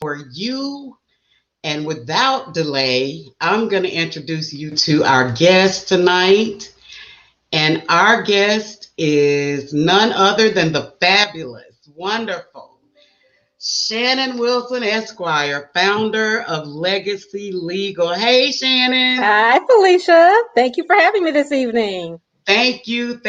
for you. And without delay, I'm going to introduce you to our guest tonight. And our guest is none other than the fabulous, wonderful Shannon Wilson, Esquire, founder of Legacy Legal. Hey, Shannon. Hi, Felicia. Thank you for having me this evening. Thank you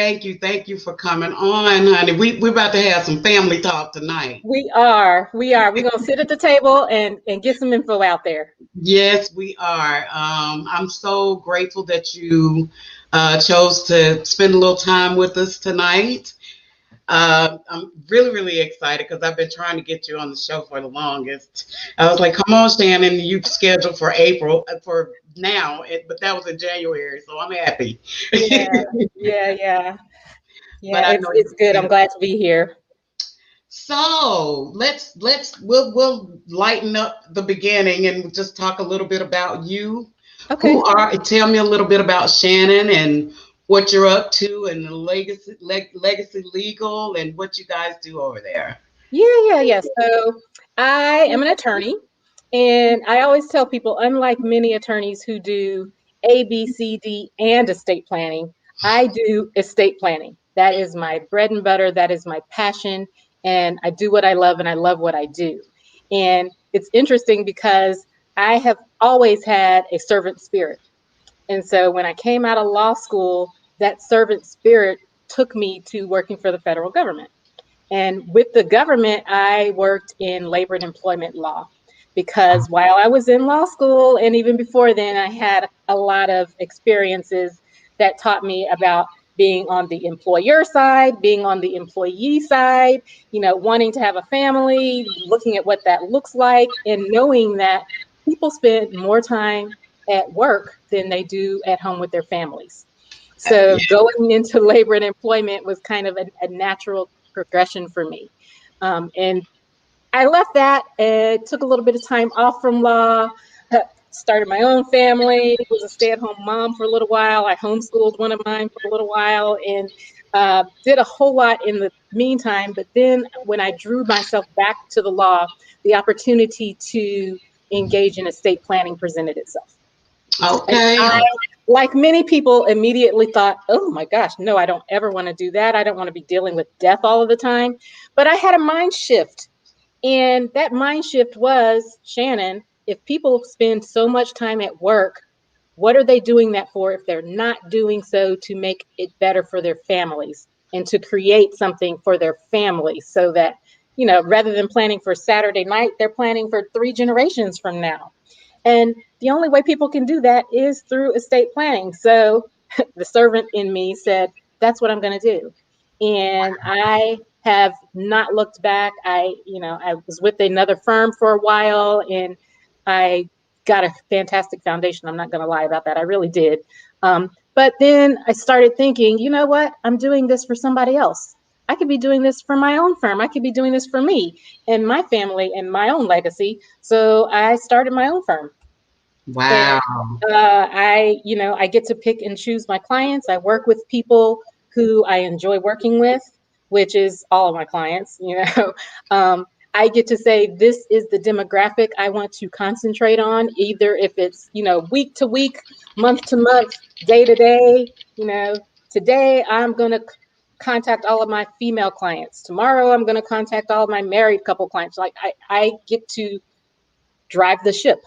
for coming on, honey. We're about to have some family talk tonight. We are. We're going to sit at the table and get some info out there. Yes, we are. I'm so grateful that you chose to spend a little time with us tonight. I'm really excited because I've been trying to get you on the show for the longest. I was like, come on, Shannon, you scheduled for April for now, but that was in January, so I'm happy. Yeah. But I know It's good. I'm glad to be here. So we'll lighten up the beginning and just talk a little bit about you. Okay. Tell me a little bit about Shannon and what you're up to and the legacy legal and what you guys do over there. Yeah. So I am an attorney, and I always tell people, unlike many attorneys who do A, B, C, D, and estate planning, I do estate planning. That is my bread and butter. That is my passion. And I do what I love, and I love what I do. And it's interesting because I have always had a servant spirit. And so when I came out of law school, that servant spirit took me to working for the federal government. And with the government, I worked in labor and employment law because while I was in law school and even before then, I had a lot of experiences that taught me about being on the employer side, being on the employee side, wanting to have a family, looking at what that looks like, and knowing that people spend more time at work than they do at home with their families. So going into labor and employment was kind of a natural progression for me. And I left that and took a little bit of time off from law, started my own family, was a stay-at-home mom for a little while. I homeschooled one of mine for a little while and did a whole lot in the meantime. But then when I drew myself back to the law, the opportunity to engage in estate planning presented itself. Okay. I, like many people, immediately thought, oh my gosh, no, I don't ever want to do that. I don't want to be dealing with death all of the time. But I had a mind shift. And that mind shift was, Shannon, if people spend so much time at work, what are they doing that for if they're not doing so to make it better for their families and to create something for their families so that, rather than planning for Saturday night, they're planning for 3 generations from now. And the only way people can do that is through estate planning. So the servant in me said, that's what I'm going to do. And I have not looked back. I was with another firm for a while and I got a fantastic foundation. I'm not going to lie about that. I really did. But then I started thinking, you know what? I'm doing this for somebody else. I could be doing this for my own firm. I could be doing this for me and my family and my own legacy. So I started my own firm. Wow. And I get to pick and choose my clients. I work with people who I enjoy working with, which is all of my clients. I get to say, this is the demographic I want to concentrate on, either if it's, week to week, month to month, day to day. Today I'm going to contact all of my female clients. Tomorrow I'm going to contact all of my married couple clients. Like I get to drive the ship.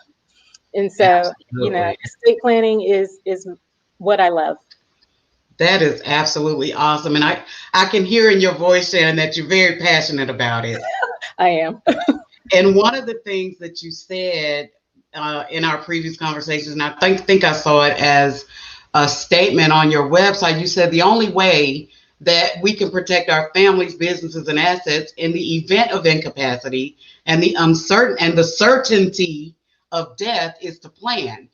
And so, estate planning is what I love. That is absolutely awesome. And I can hear in your voice, Shannon, that you're very passionate about it. I am. And one of the things that you said in our previous conversations, and I think I saw it as a statement on your website, you said the only way that we can protect our families, businesses, and assets in the event of incapacity and the certainty of death is to plan.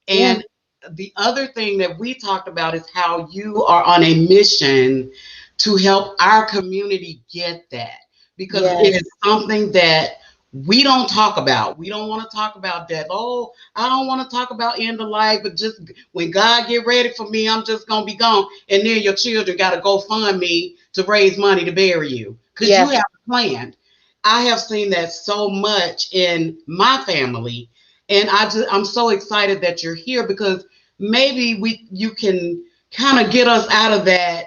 And the other thing that we talked about is how you are on a mission to help our community get that, because it is something that we don't talk about. We don't want to talk about death. Oh, I don't want to talk about end of life, but just when God get ready for me, I'm just going to be gone. And then your children got to go fund me to raise money to bury you because you have planned. I have seen that so much in my family, and I'm so excited that you're here because maybe you can kind of get us out of that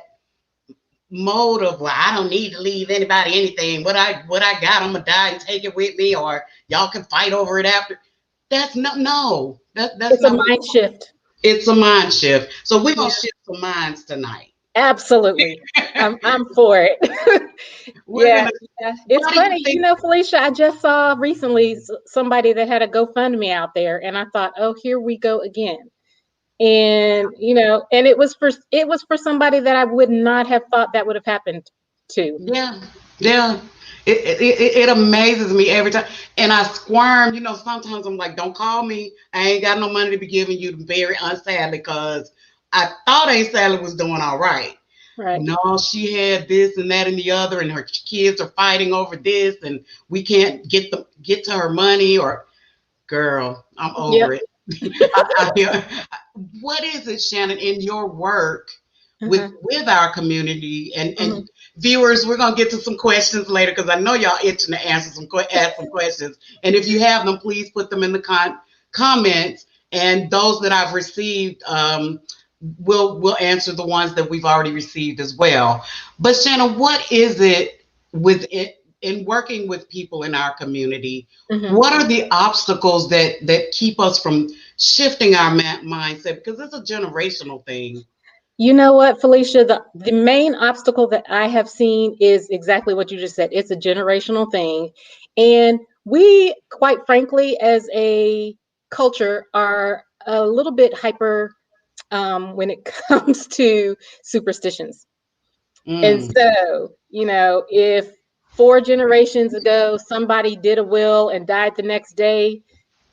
mode of, well, I don't need to leave anybody anything. What I got, I'm gonna die and take it with me, or y'all can fight over it after. That's not no. That's It's a not what mind shift. it's a mind shift. So we're gonna Yeah, shift some minds tonight. absolutely. I'm for it. We're Yeah, gonna yeah. It's What do you funny, think? Felicia. I just saw recently somebody that had a GoFundMe out there, and I thought, oh, here we go again. And and it was for somebody that I would not have thought that would have happened to. Yeah, yeah. It amazes me every time. And I squirm, sometimes I'm like, don't call me. I ain't got no money to be giving you, very unsadly, because I thought Aunt Sally was doing all right. Right. No, she had this and that and the other, and her kids are fighting over this, and we can't get to her money. Or, girl, I'm Yep. over it. What is it, Shannon, in your work Uh-huh. with our community Mhm. and viewers? We're gonna get to some questions later because I know y'all itching to ask some questions. And if you have them, please put them in the comments. And those that I've received, we'll answer the ones that we've already received as well. But Shannon, what is it with it in working with people in our community? Mhm. What are the obstacles that keep us from shifting our mindset? Because it's a generational thing. You know what, Felicia? The main obstacle that I have seen is exactly what you just said. It's a generational thing. And we, quite frankly, as a culture, are a little bit hyper when it comes to superstitions. And Mm. so, if 4 generations ago somebody did a will and died the next day,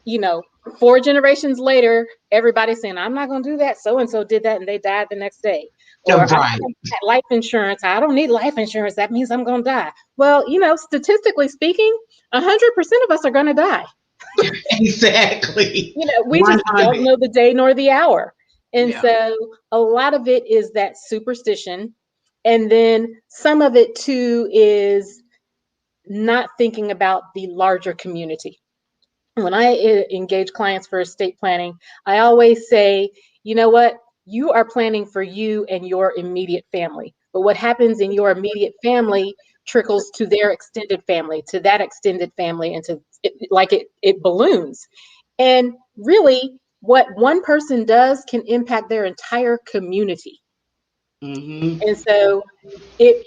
you know, 4 generations later, everybody's saying, I'm not going to do that. So and so did that and they died the next day. Or I Right. don't have life insurance. I don't need life insurance. That means I'm going to die. Well, statistically speaking, 100% of us are going to die. Exactly. We just don't 100. know the day nor the hour. And Yeah. so a lot of it is that superstition. And then some of it too is not thinking about the larger community. When I engage clients for estate planning, I always say, you know what? You are planning for you and your immediate family. But what happens in your immediate family trickles to their extended family, to that extended family, and it balloons. And really, what one person does can impact their entire community. Hmm. And so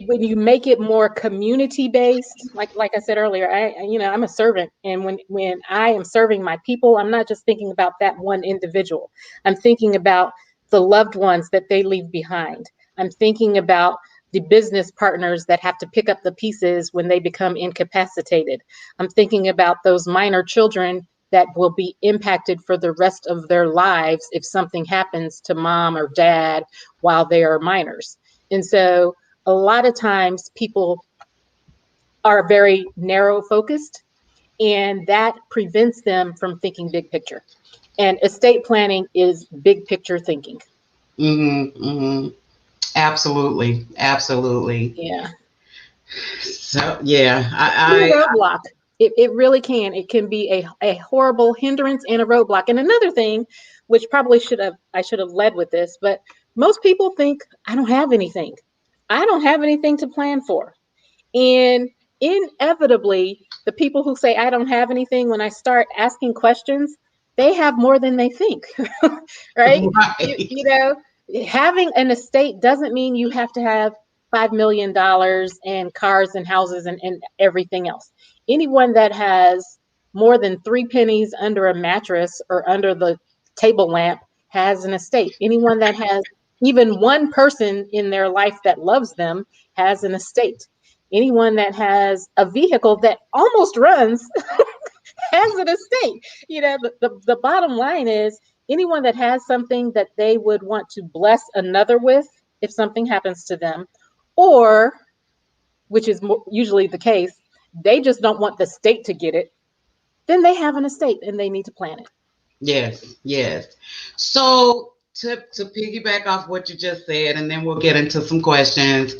when you make it more community based, like I said earlier, I'm a servant, and when I am serving my people, I'm not just thinking about that one individual. I'm thinking about the loved ones that they leave behind. I'm thinking about the business partners that have to pick up the pieces when they become incapacitated. I'm thinking about those minor children that will be impacted for the rest of their lives if something happens to mom or dad while they are minors. And so a lot of times people are very narrow focused, and that prevents them from thinking big picture. And estate planning is big picture thinking. Hmm. Hmm. Absolutely. Absolutely. Yeah. So yeah, Be a I roadblock. It really can. It can be a horrible hindrance and a roadblock. And another thing, which probably I should have led with this, but most people think I don't have anything. I don't have anything to plan for. And inevitably, the people who say I don't have anything, when I start asking questions, they have more than they think, right? right. Having an estate doesn't mean you have to have $5 million and cars and houses and everything else. Anyone that has more than 3 pennies under a mattress or under the table lamp has an estate. Anyone that has even one person in their life that loves them has an estate. Anyone that has a vehicle that almost runs has an estate. The bottom line is anyone that has something that they would want to bless another with if something happens to them, or, which is usually the case, they just don't want the state to get it, then they have an estate and they need to plan it. Yes. Yes. So to piggyback off what you just said, and then we'll get into some questions.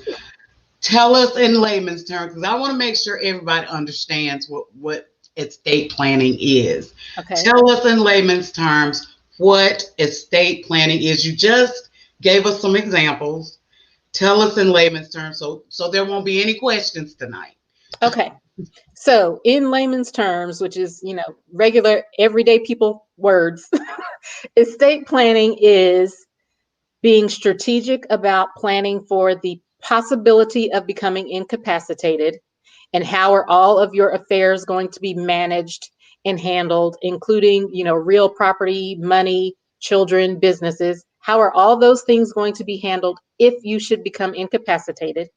Tell us in layman's terms, because I want to make sure everybody understands what estate planning is. Okay. Tell us in layman's terms what estate planning is. You just gave us some examples. Tell us in layman's terms, so there won't be any questions tonight. Okay. So in layman's terms, which is, regular everyday people words, estate planning is being strategic about planning for the possibility of becoming incapacitated, and how are all of your affairs going to be managed and handled, including, real property, money, children, businesses. How are all those things going to be handled if you should become incapacitated?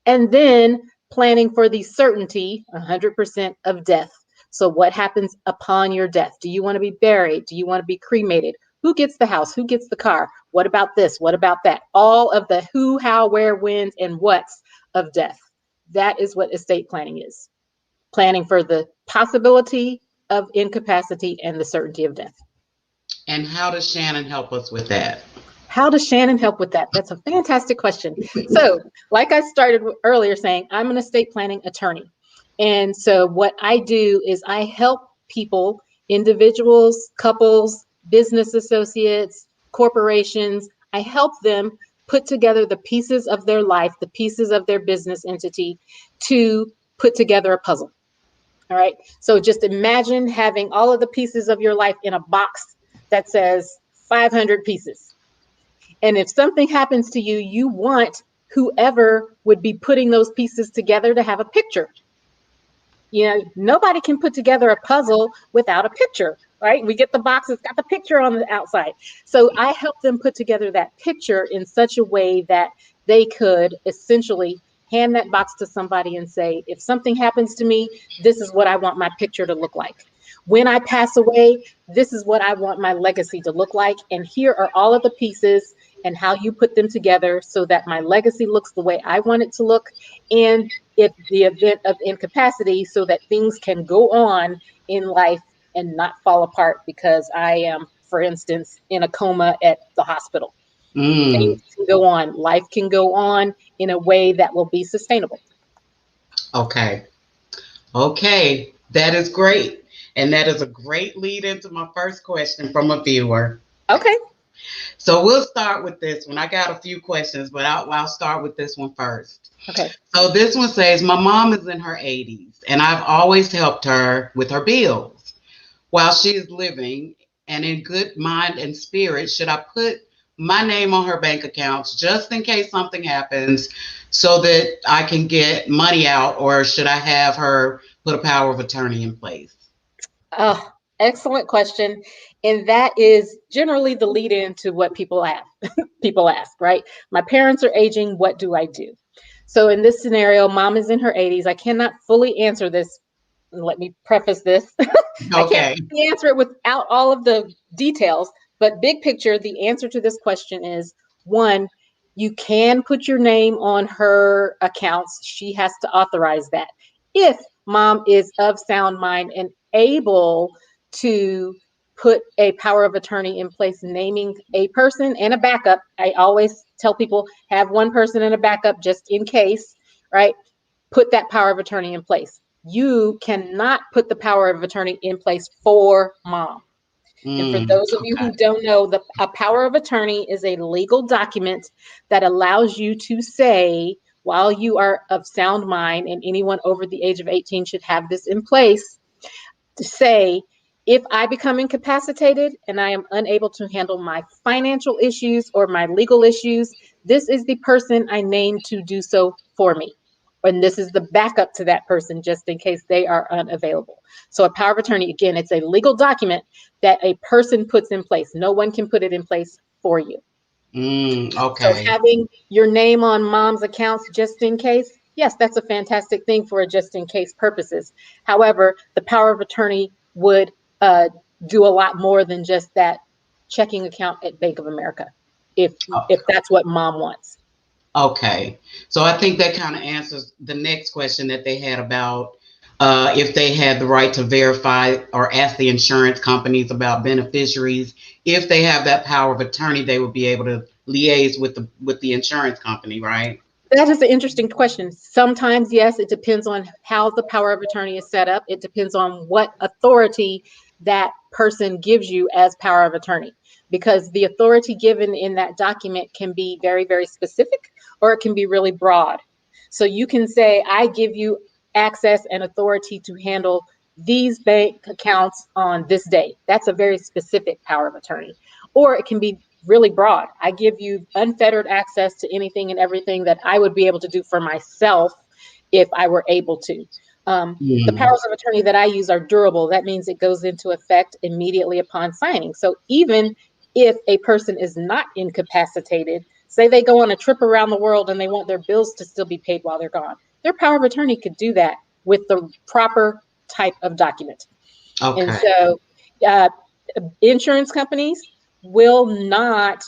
And then planning for the certainty, 100% of death. So what happens upon your death? Do you want to be buried? Do you want to be cremated? Who gets the house? Who gets the car? What about this? What about that? All of the who, how, where, whens, and whats of death. That is what estate planning is. Planning for the possibility of incapacity and the certainty of death. And how does Shannon help us with that? How does Shannon help with that? That's a fantastic question. So, like I started earlier saying, I'm an estate planning attorney. And so what I do is I help people, individuals, couples, business associates, corporations. I help them put together the pieces of their life, the pieces of their business entity to put together a puzzle. All right. So just imagine having all of the pieces of your life in a box that says 500 pieces. And if something happens to you, you want whoever would be putting those pieces together to have a picture. Nobody can put together a puzzle without a picture, right? We get the box, it's got the picture on the outside. So I help them put together that picture in such a way that they could essentially hand that box to somebody and say, if something happens to me, this is what I want my picture to look like. When I pass away, this is what I want my legacy to look like. And here are all of the pieces and how you put them together so that my legacy looks the way I want it to look. And if the event of incapacity, so that things can go on in life and not fall apart because I am, for instance, in a coma at the hospital. Things can go on. Life can go on in a way that will be sustainable. Okay. That is great. And that is a great lead into my first question from a viewer. Okay. So we'll start with this one. I got a few questions, but I'll start with this one first. Okay. So this one says, my mom is in her 80s, and I've always helped her with her bills while she is living, and in good mind and spirit, should I put my name on her bank accounts just in case something happens so that I can get money out, or should I have her put a power of attorney in place? Oh, excellent question. And that is generally the lead in to what people ask, right? My parents are aging. What do I do? So in this scenario, mom is in her 80s. I cannot fully answer this. Let me preface this. Okay. I can't answer it without all of the details. But big picture, the answer to this question is, one, you can put your name on her accounts. She has to authorize that. If mom is of sound mind and able to put a power of attorney in place, naming a person and a backup. I always tell people, have one person and a backup just in case, right? Put that power of attorney in place. You cannot put the power of attorney in place for mom. And for those of you who don't know, a power of attorney is a legal document that allows you to say, while you are of sound mind, and anyone over the age of 18 should have this in place, to say, if I become incapacitated and I am unable to handle my financial issues or my legal issues, this is the person I named to do so for me. And this is the backup to that person just in case they are unavailable. So a power of attorney, again, it's a legal document that a person puts in place. No one can put it in place for you. Okay. So having your name on mom's accounts just in case, yes, that's a fantastic thing for just in case purposes. However, the power of attorney would do a lot more than just that checking account at Bank of America, if that's what mom wants. Okay. So I think that kind of answers the next question that they had about if they had the right to verify or ask the insurance companies about beneficiaries. If they have that power of attorney, they would be able to liaise with the insurance company, right? That is an interesting question. Sometimes, yes, it depends on how the power of attorney is set up. It depends on what authority that person gives you as power of attorney, because the authority given in that document can be very, very specific, or it can be really broad. So you can say, I give you access and authority to handle these bank accounts on this day. That's a very specific power of attorney. Or it can be really broad. I give you unfettered access to anything and everything that I would be able to do for myself if I were able to. The powers of attorney that I use are durable. That means it goes into effect immediately upon signing. So even if a person is not incapacitated, say they go on a trip around the world and they want their bills to still be paid while they're gone, their power of attorney could do that with the proper type of document. Okay. And so insurance companies will not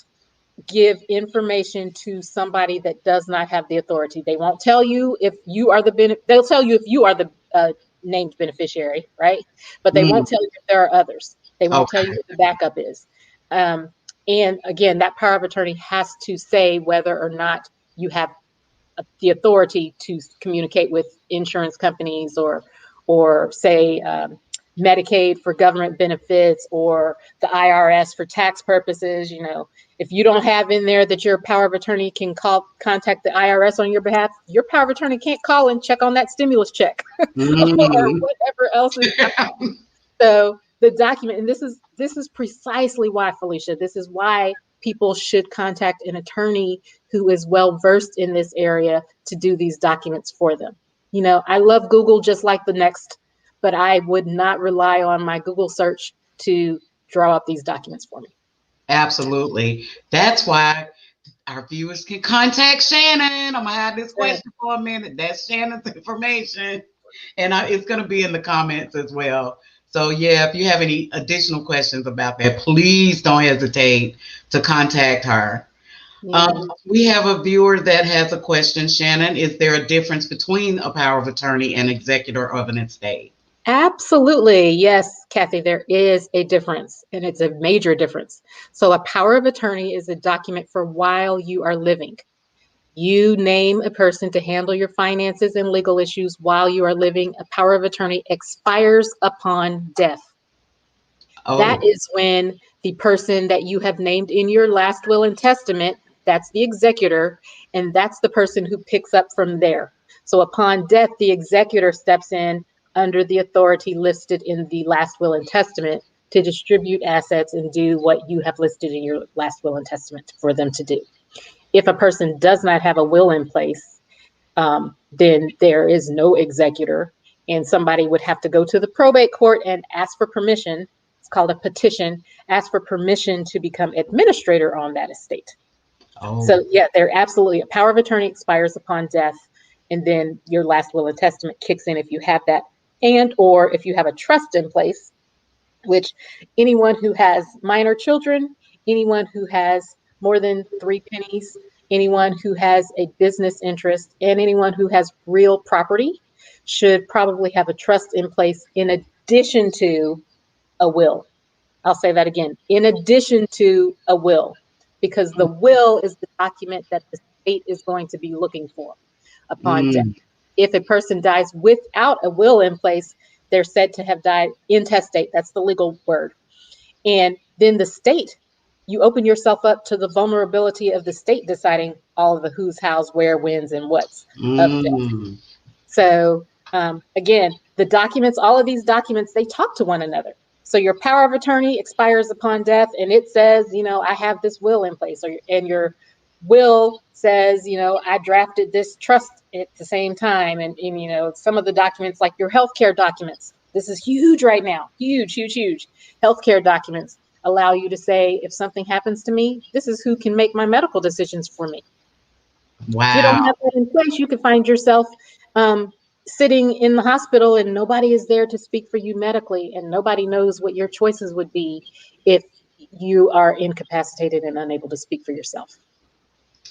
give information to somebody that does not have the authority. They won't tell you if you are they'll tell you if you are the named beneficiary, right? But they won't tell you if there are others. They won't tell you what the backup is. And again, that power of attorney has to say whether or not you have the authority to communicate with insurance companies, or say Medicaid for government benefits, or the IRS for tax purposes. You know, if you don't have in there that your power of attorney can contact the IRS on your behalf, your power of attorney can't call and check on that stimulus check or whatever else is happening. So the document, and this is precisely why, Felicia, this is why people should contact an attorney who is well versed in this area to do these documents for them. You know, I love Google just like the next, but I would not rely on my Google search to draw up these documents for me. Absolutely. That's why our viewers can contact Shannon. I'm gonna have this question for a minute. That's Shannon's information, and it's gonna be in the comments as well. So yeah, if you have any additional questions about that, please don't hesitate to contact her. We have a viewer that has a question. Shannon, is there a difference between a power of attorney and executor of an estate? Absolutely. Yes, Kathy, there is a difference, and it's a major difference. So a power of attorney is a document for while you are living. You name a person to handle your finances and legal issues while you are living. A power of attorney expires upon death. That is when the person that you have named in your last will and testament, that's the executor, and that's the person who picks up from there. So upon death, the executor steps in under the authority listed in the last will and testament to distribute assets and do what you have listed in your last will and testament for them to do. If a person does not have a will in place, then there is no executor, and somebody would have to go to the probate court and ask for permission. It's called a petition, ask for permission to become administrator on that estate. So yeah, they're absolutely, a power of attorney expires upon death, and then your last will and testament kicks in if you have that, and or if you have a trust in place, which anyone who has minor children, anyone who has more than 3 pennies, anyone who has a business interest, and anyone who has real property should probably have a trust in place in addition to a will. I'll say that again, in addition to a will, because the will is the document that the state is going to be looking for upon death. If a person dies without a will in place, they're said to have died intestate. That's the legal word. And then the state, you open yourself up to the vulnerability of the state deciding all of the who's, how's, where, whens, and what's of death. So again, the documents, all of these documents, they talk to one another. So your power of attorney expires upon death, and it says, you know, I have this will in place, and your will says, you know, I drafted this trust at the same time. And you know, some of the documents, like your healthcare documents, this is huge right now, huge. Healthcare documents allow you to say, if something happens to me, this is who can make my medical decisions for me. Wow. If you don't have that in place, you can find yourself sitting in the hospital and nobody is there to speak for you medically, and nobody knows what your choices would be if you are incapacitated and unable to speak for yourself.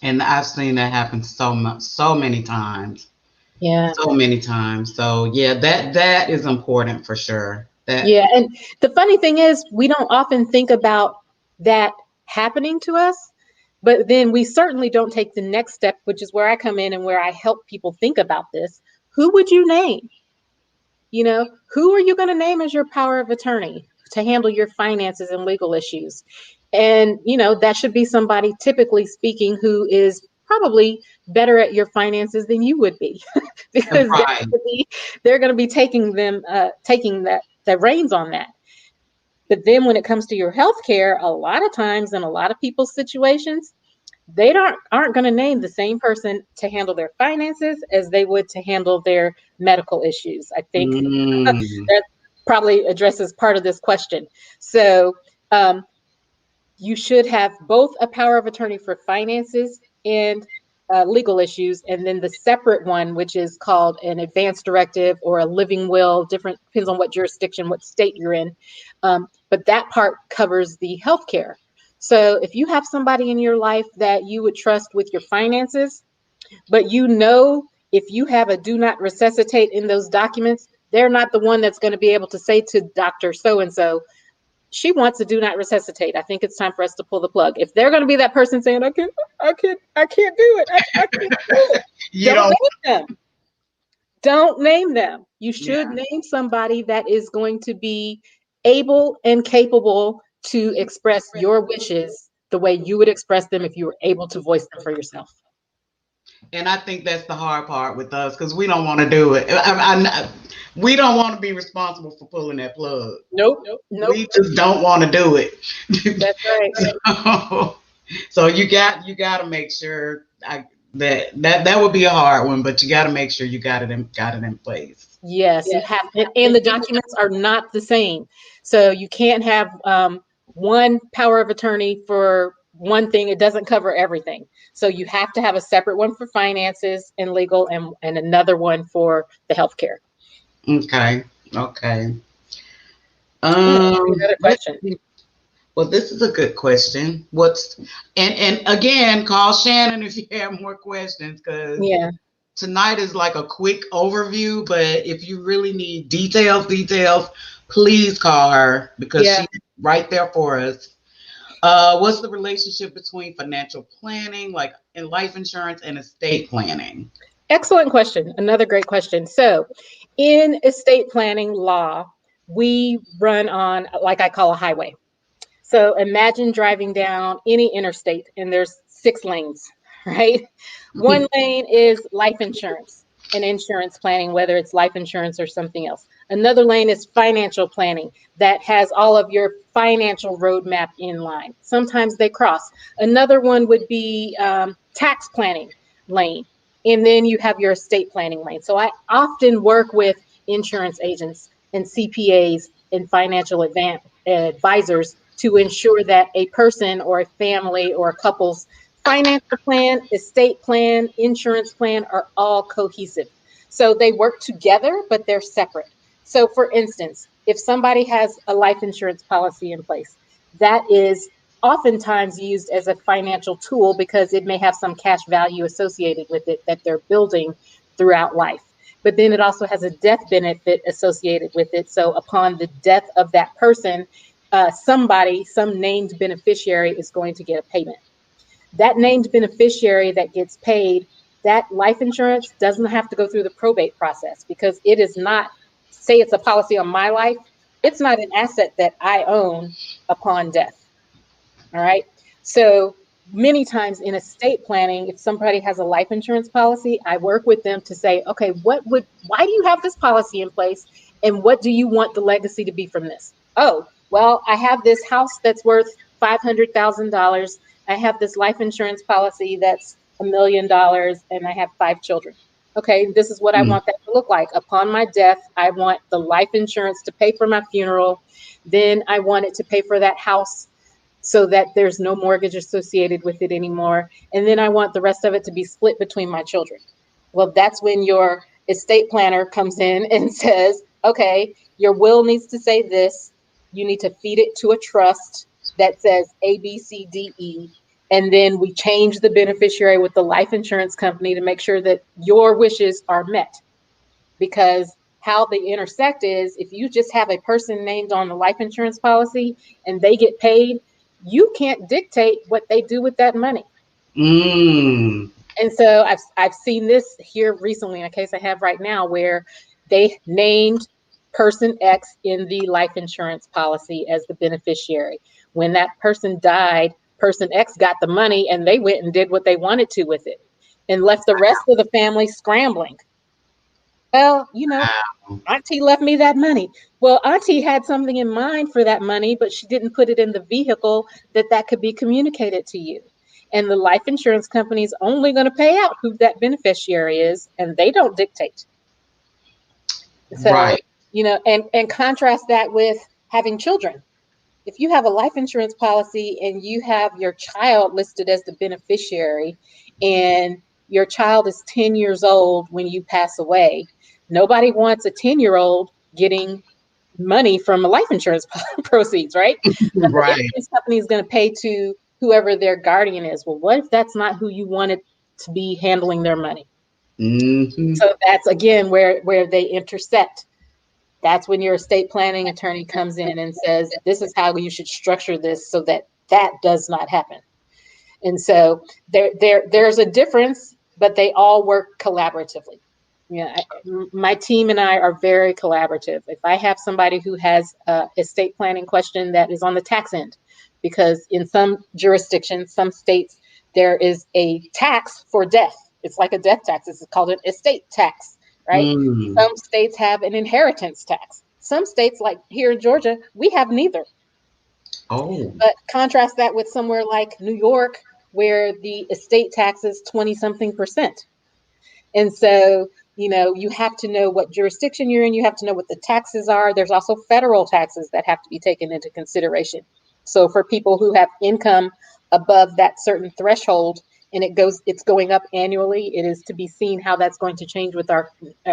And I've seen that happen so many times. Yeah. So many times. So yeah, that is important for sure. Yeah, and the funny thing is, we don't often think about that happening to us But then we certainly don't take the next step, which is where I come in and where I help people think about this. Who would you name? You know, who are you going to name as your power of attorney to handle your finances and legal issues? And, you know, that should be somebody, typically speaking, who is probably better at your finances than you would be, because Right. they're going to be taking the reins on that. But then when it comes to your health care, a lot of times in a lot of people's situations, they aren't going to name the same person to handle their finances as they would to handle their medical issues. I think that probably addresses part of this question. So you should have both a power of attorney for finances and legal issues, and then the separate one, which is called an advance directive or a living will, different, depends on what jurisdiction, what state you're in. But that part covers the healthcare. So if you have somebody in your life that you would trust with your finances, but you know, if you have a do not resuscitate in those documents, they're not the one that's going to be able to say to Dr. So-and-so, she wants to do not resuscitate. I think it's time for us to pull the plug. If they're going to be that person saying, I can't do it. I can't do it. Don't name them. Don't name them. You should name somebody that is going to be able and capable to express your wishes the way you would express them if you were able to voice them for yourself. And I think that's the hard part with us, because we don't want to do it. We don't want to be responsible for pulling that plug. Nope. We just don't want to do it. That's right. So you got to make sure that would be a hard one, but you got to make sure you got it in place. Yes, you have, and the documents are not the same. So you can't have one power of attorney for one thing. It doesn't cover everything. So you have to have a separate one for finances and legal, and another one for the healthcare. Okay. Another question. Well, this is a good question. And again, call Shannon if you have more questions, because tonight is like a quick overview, but if you really need details, please call her, because she's right there for us. What's the relationship between financial planning, like in life insurance, and estate planning? Excellent question. Another great question. So in estate planning law, we run on, like I call, a highway. So imagine driving down any interstate and there's 6 lanes, right? One lane is life insurance and insurance planning, whether it's life insurance or something else. Another lane is financial planning that has all of your financial roadmap in line. Sometimes they cross. Another one would be tax planning lane. And then you have your estate planning lane. So I often work with insurance agents and CPAs and financial advisors to ensure that a person or a family or a couple's financial plan, estate plan, insurance plan are all cohesive. So they work together, but they're separate. So for instance, if somebody has a life insurance policy in place, that is oftentimes used as a financial tool because it may have some cash value associated with it that they're building throughout life. But then it also has a death benefit associated with it. So upon the death of that person, some named beneficiary is going to get a payment. That named beneficiary that gets paid, that life insurance doesn't have to go through the probate process, because it is not, say it's a policy on my life, it's not an asset that I own upon death. All right. So many times in estate planning, if somebody has a life insurance policy, I work with them to say, okay, why do you have this policy in place? And what do you want the legacy to be from this? Oh, well, I have this house that's worth $500,000. I have this life insurance policy that's $1 million, and I have 5 children. Okay, this is what I want that to look like. Upon my death, I want the life insurance to pay for my funeral. Then I want it to pay for that house so that there's no mortgage associated with it anymore. And then I want the rest of it to be split between my children. Well, that's when your estate planner comes in and says, okay, your will needs to say this. You need to feed it to a trust that says A, B, C, D, E. And then we change the beneficiary with the life insurance company to make sure that your wishes are met. Because how they intersect is, if you just have a person named on the life insurance policy and they get paid, you can't dictate what they do with that money. Mm. And so I've seen this here recently in a case I have right now where they named person X in the life insurance policy as the beneficiary. When that person died, person X got the money and they went and did what they wanted to with it and left the rest of the family scrambling. Well, Wow. Auntie left me that money. Well, Auntie had something in mind for that money, but she didn't put it in the vehicle that could be communicated to you. And the life insurance company is only going to pay out who that beneficiary is, and they don't dictate. So, Right. and contrast that with having children. If you have a life insurance policy and you have your child listed as the beneficiary and your child is 10 years old when you pass away, nobody wants a 10-year-old getting money from a life insurance proceeds, right? But the Right. insurance company is going to pay to whoever their guardian is. Well, what if that's not who you wanted to be handling their money? Hmm. So that's again where they intersect. That's when your estate planning attorney comes in and says, this is how you should structure this so that that does not happen. And so there's a difference, but they all work collaboratively. My team and I are very collaborative. If I have somebody who has a estate planning question that is on the tax end, because in some jurisdictions, some states, there is a tax for death. It's like a death tax. It's called an estate tax, right? Mm. Some states have an inheritance tax. Some states, like here in Georgia, we have neither. Oh. But contrast that with somewhere like New York, where the estate tax is 20 something percent. And so, you have to know what jurisdiction you're in. You have to know what the taxes are. There's also federal taxes that have to be taken into consideration. So for people who have income above that certain threshold and it's going up annually, it is to be seen how that's going to change with our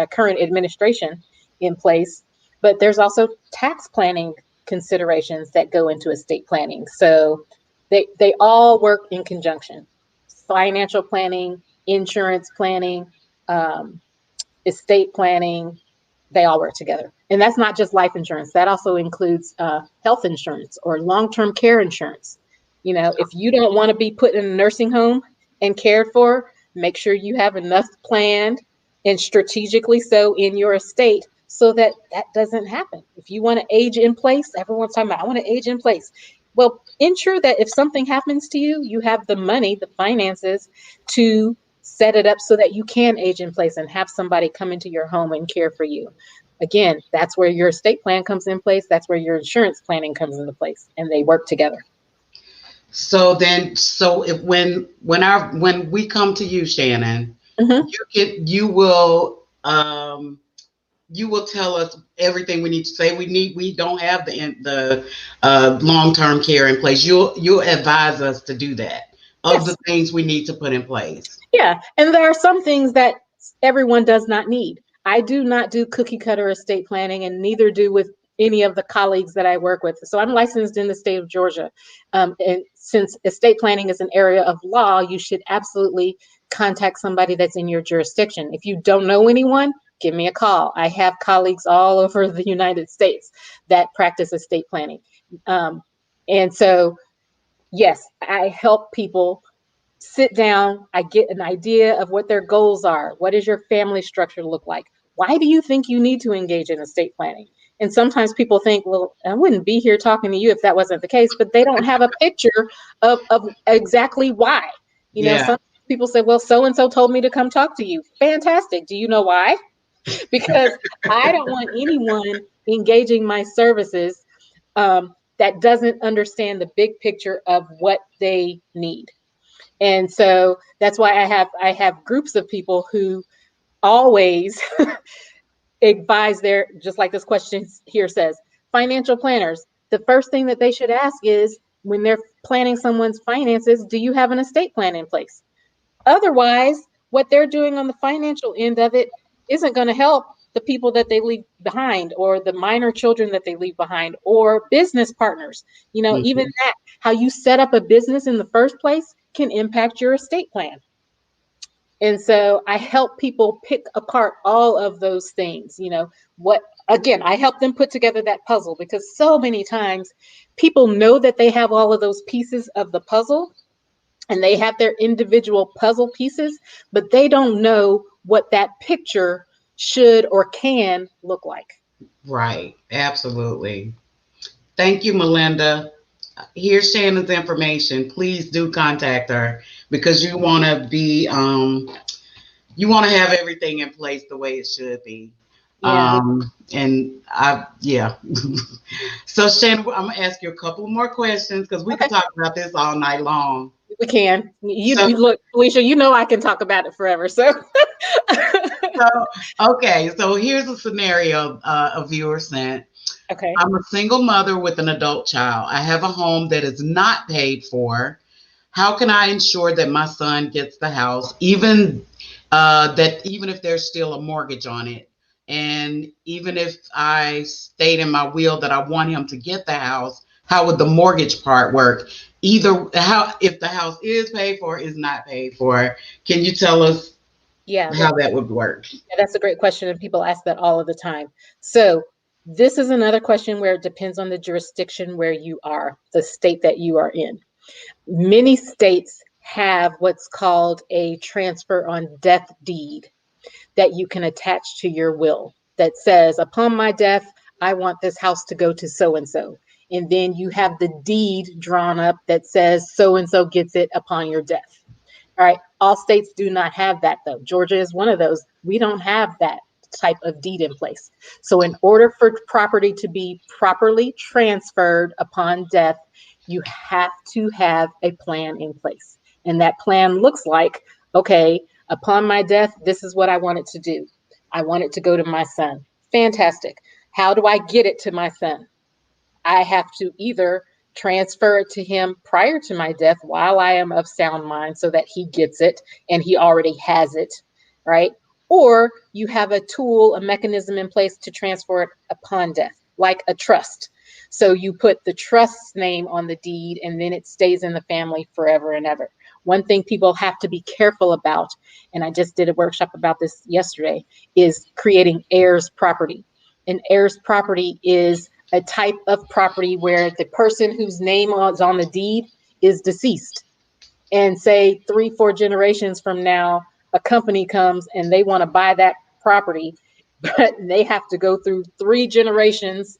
current administration in place. But there's also tax planning considerations that go into estate planning. So they all work in conjunction. Financial planning, insurance planning, um, estate planning, they all work together. And that's not just life insurance. That also includes health insurance or long-term care insurance. If you don't want to be put in a nursing home and cared for, make sure you have enough planned and strategically so in your estate so that that doesn't happen. If you want to age in place, everyone's talking about, I want to age in place. Well, ensure that if something happens to you, you have the money, the finances to set it up so that you can age in place and have somebody come into your home and care for you. Again, that's where your estate plan comes in place. That's where your insurance planning comes into place, and they work together. So then, so if when we come to you, Shannon, Mm-hmm. you will tell us everything we need to say. We don't have the long term care in place. You'll advise us to do that of the Yes. things we need to put in place. Yeah. And there are some things that everyone does not need. I do not do cookie cutter estate planning, and neither do with any of the colleagues that I work with. So I'm licensed in the state of Georgia. And since estate planning is an area of law, you should absolutely contact somebody that's in your jurisdiction. If you don't know anyone, give me a call. I have colleagues all over the United States that practice estate planning. And so, yes, I help people sit down. I get an idea of what their goals are. What does your family structure look like? Why do you think you need to engage in estate planning? And sometimes people think, well, I wouldn't be here talking to you if that wasn't the case, but they don't have a picture of exactly why. Yeah. Some people say, well, so and so told me to come talk to you. Fantastic. Do you know why? Because I don't want anyone engaging my services that doesn't understand the big picture of what they need. And so that's why I have groups of people who always advise their, just like this question here says, financial planners. The first thing that they should ask is, when they're planning someone's finances, do you have an estate plan in place? Otherwise, what they're doing on the financial end of it isn't going to help the people that they leave behind, or the minor children that they leave behind, or business partners. Even Mhm. that, how you set up a business in the first place can impact your estate plan. And so I help people pick apart all of those things. What, again, I help them put together that puzzle, because so many times people know that they have all of those pieces of the puzzle, and they have their individual puzzle pieces, but they don't know what that picture should or can look like. Right. Absolutely. Thank you, Melinda. Here's Shannon's information. Please do contact her because you want to have everything in place the way it should be. Yeah. Yeah. So Shannon, I'm gonna ask you a couple more questions because we could Okay. talk about this all night long. We can. You So, look, Felicia, you know I can talk about it forever. So so okay. So here's a scenario a viewer sent. okay. I'm a single mother with an adult child. I have a home that is not paid for. How can I ensure that my son gets the house, even if there's still a mortgage on it, and even if I state in my will that I want him to get the house? How would the mortgage part work? Either how if the house is paid for, is not paid for. Can you tell us Yeah, how that would work? that's a great question, and people ask that all of the time. So this is another question where it depends on the jurisdiction where you are, the state that you are in. Many states have what's called a transfer on death deed that you can attach to your will that says, upon my death, I want this house to go to so and so. And then you have the deed drawn up that says so and so gets it upon your death. All right. All states do not have that, though. Georgia is one of those. We don't have that type of deed in place. So, in order for property to be properly transferred upon death, you have to have a plan in place. And that plan looks like, okay, upon my death, this is what I want it to do. I want it to go to my son. Fantastic. How do I get it to my son? I have to either transfer it to him prior to my death while I am of sound mind so that he gets it and he already has it, right? Or you have a tool, a mechanism in place to transfer it upon death, like a trust. So you put the trust's name on the deed and then it stays in the family forever and ever. One thing people have to be careful about, and I just did a workshop about this yesterday, is creating heirs property. An heirs property is a type of property where the person whose name is on the deed is deceased. And say 3-4 generations from now, a company comes and they want to buy that property, but they have to go through 3 generations,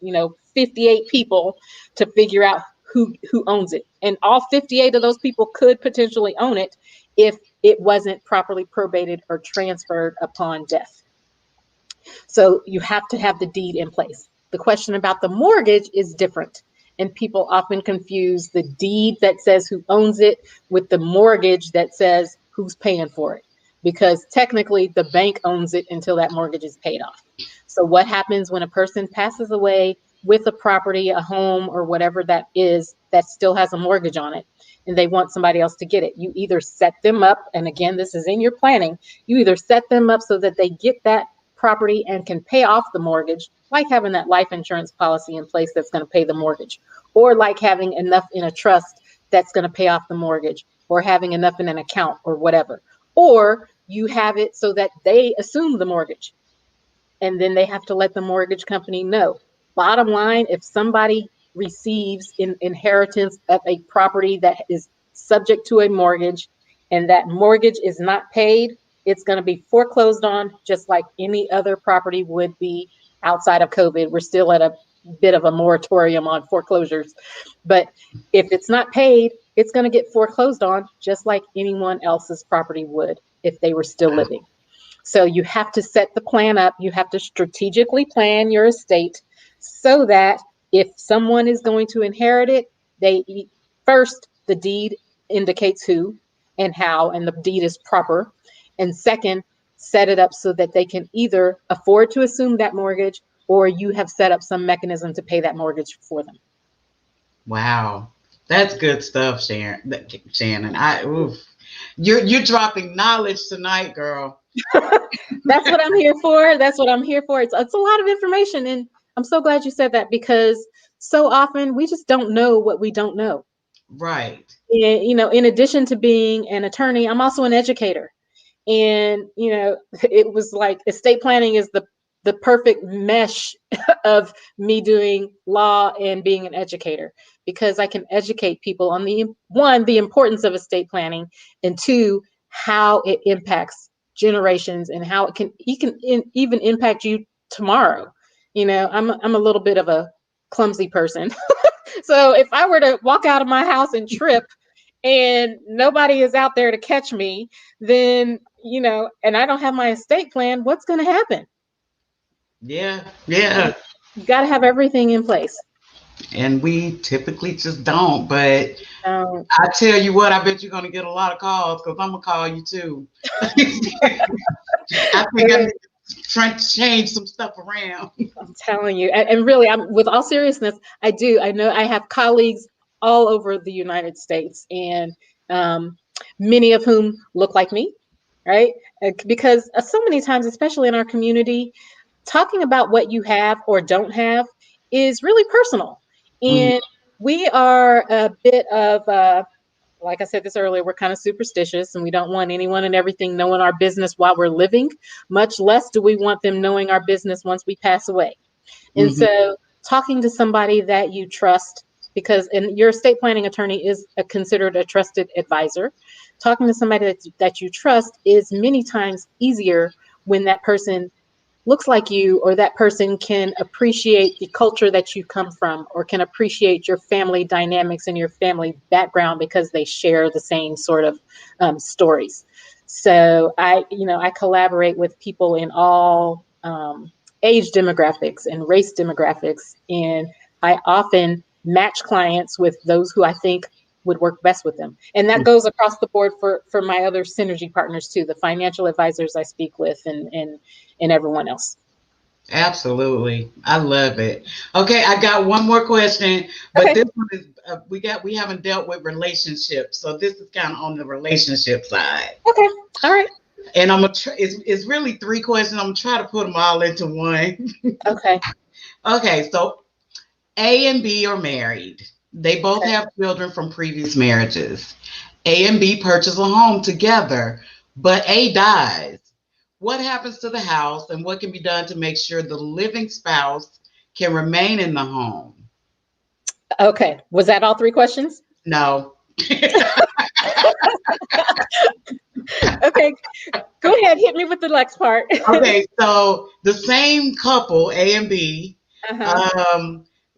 58 people to figure out who owns it. And all 58 of those people could potentially own it if it wasn't properly probated or transferred upon death. So you have to have the deed in place. The question about the mortgage is different. And people often confuse the deed that says who owns it with the mortgage that says who's paying for it. Because technically the bank owns it until that mortgage is paid off. So what happens when a person passes away with a property, a home, or whatever that is, that still has a mortgage on it, and they want somebody else to get it? You either set them up, and again, this is in your planning, you either set them up so that they get that property and can pay off the mortgage, like having that life insurance policy in place that's going to pay the mortgage, or like having enough in a trust that's going to pay off the mortgage, or having enough in an account or whatever. Or you have it so that they assume the mortgage and then they have to let the mortgage company know. Bottom line, if somebody receives inheritance of a property that is subject to a mortgage and that mortgage is not paid, it's going to be foreclosed on just like any other property would be outside of COVID. We're still at a bit of a moratorium on foreclosures. But if it's not paid, it's going to get foreclosed on just like anyone else's property would if they were still living. So you have to set the plan up. You have to strategically plan your estate so that if someone is going to inherit it, first, the deed indicates who and how, and the deed is proper. And second, set it up so that they can either afford to assume that mortgage or you have set up some mechanism to pay that mortgage for them. Wow, that's good stuff, Shannon. You're dropping knowledge tonight, girl. That's what I'm here for. That's what I'm here for. It's a lot of information, and I'm so glad you said that because so often we just don't know what we don't know. Right. And, in addition to being an attorney, I'm also an educator. And, it was like estate planning is the perfect mesh of me doing law and being an educator, because I can educate people on the importance of estate planning, and two, how it impacts generations and how it can even impact you tomorrow. I'm a little bit of a clumsy person. So if I were to walk out of my house and trip and nobody is out there to catch me, then, and I don't have my estate plan, what's going to happen? Yeah. You got to have everything in place. And we typically just don't. But I tell you what, I bet you're going to get a lot of calls, because I'm going to call you too. I think I'm trying to change some stuff around. I'm telling you. And really, with all seriousness, I know I have colleagues all over the United States, and many of whom look like me, right? Because so many times, especially in our community, talking about what you have or don't have is really personal. And we are a bit of, like I said this earlier, we're kind of superstitious, and we don't want anyone and everything knowing our business while we're living, much less do we want them knowing our business once we pass away. And so talking to somebody that you trust, because your estate planning attorney is considered a trusted advisor, talking to somebody that you trust is many times easier when that person looks like you, or that person can appreciate the culture that you come from, or can appreciate your family dynamics and your family background because they share the same sort of stories. So I collaborate with people in all age demographics and race demographics, and I often match clients with those who I think would work best with them. And that goes across the board for my other synergy partners too, the financial advisors I speak with, and everyone else. Absolutely. I love it. Okay, I got one more question, but this one is we haven't dealt with relationships, so this is kind of on the relationship side. Okay. All right. And it's really 3 questions. I'm gonna try to put them all into one. Okay. Okay, so A and B are married. They both have children from previous marriages. A and B purchase a home together, but A dies. What happens to the house, and what can be done to make sure the living spouse can remain in the home? Okay. Was that all 3 questions? No. Okay. Go ahead. Hit me with the next part. Okay. So the same couple, A and B,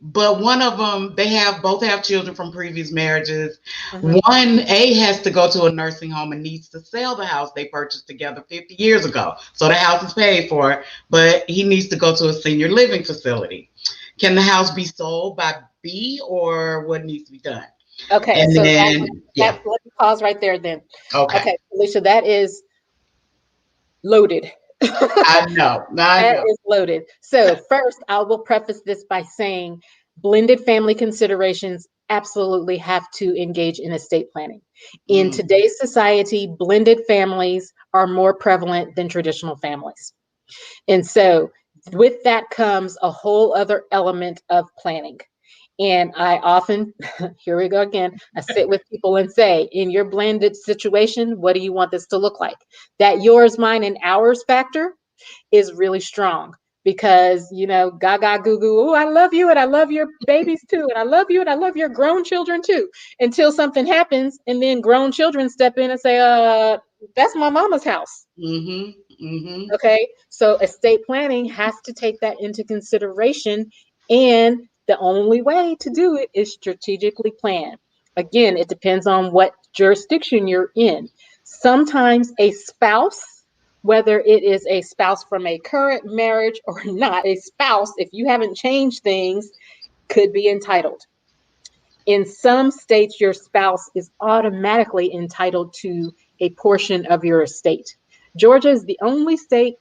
but one of them, both have children from previous marriages. One, A, has to go to a nursing home and needs to sell the house they purchased together 50 years ago. So the house is paid for, but he needs to go to a senior living facility. Can the house be sold by B, or what needs to be done? Okay. And so let me pause right there then. Okay, Alicia, that is loaded. I know. That is loaded. So first, I will preface this by saying blended family considerations absolutely have to engage in estate planning. In today's society, blended families are more prevalent than traditional families. And so with that comes a whole other element of planning. And I often, here we go again, I sit with people and say, in your blended situation, what do you want this to look like? That yours, mine, and ours factor is really strong, because, gaga goo goo, oh, I love you and I love your babies too, and I love you and I love your grown children too, until something happens and then grown children step in and say, that's my mama's house. Okay, so estate planning has to take that into consideration, and the only way to do it is strategically plan. Again, it depends on what jurisdiction you're in. Sometimes a spouse, whether it is a spouse from a current marriage or not, a spouse, if you haven't changed things, could be entitled. In some states, your spouse is automatically entitled to a portion of your estate. Georgia is the only state,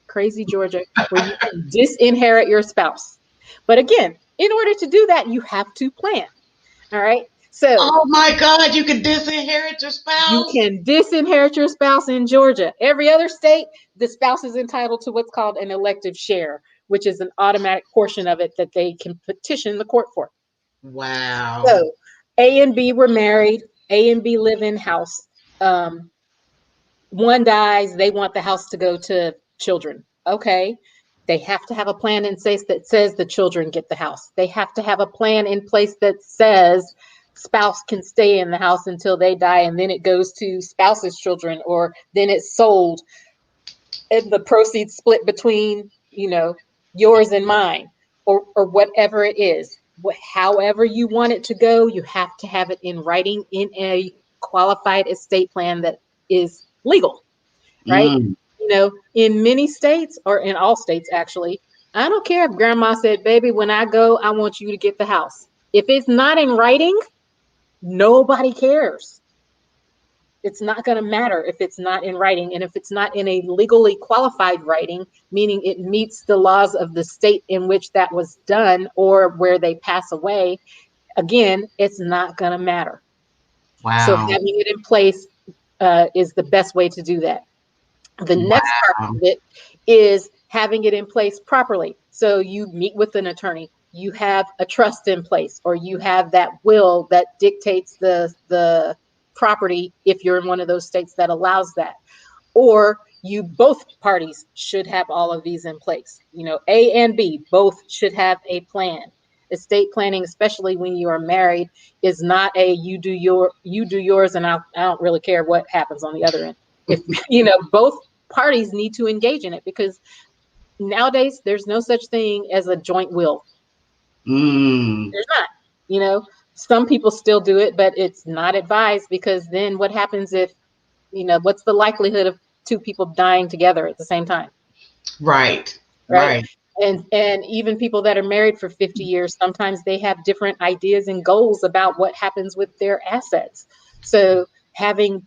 crazy Georgia, where you can disinherit your spouse. But again, in order to do that, you have to plan. All right. So, oh my God, you can disinherit your spouse? You can disinherit your spouse in Georgia. Every other state, the spouse is entitled to what's called an elective share, which is an automatic portion of it that they can petition the court for. Wow. So A and B were married. A and B live in house. One dies. They want the house to go to children. Okay. They have to have a plan in place that says the children get the house. They have to have a plan in place that says spouse can stay in the house until they die, and then it goes to spouse's children, or then it's sold and the proceeds split between, yours and mine, or whatever it is. However you want it to go, you have to have it in writing in a qualified estate plan that is legal, right? Mm. In many states, or in all states actually, I don't care if grandma said, baby, when I go, I want you to get the house. If it's not in writing, nobody cares. It's not going to matter if it's not in writing. And if it's not in a legally qualified writing, meaning it meets the laws of the state in which that was done or where they pass away, again, it's not going to matter. So Wow. having it in place is the best way to do that. The next part of it is having it in place properly. So you meet with an attorney, you have a trust in place, or you have that will that dictates the property if you're in one of those states that allows that. Or both parties should have all of these in place. A and B both should have a plan. Estate planning, especially when you are married, is not a you do yours and I don't really care what happens on the other end. If both parties need to engage in it, because nowadays there's no such thing as a joint will. There's not. Some people still do it, but it's not advised, because then what happens if what's the likelihood of two people dying together at the same time? Right. And even people that are married for 50 years, sometimes they have different ideas and goals about what happens with their assets. So having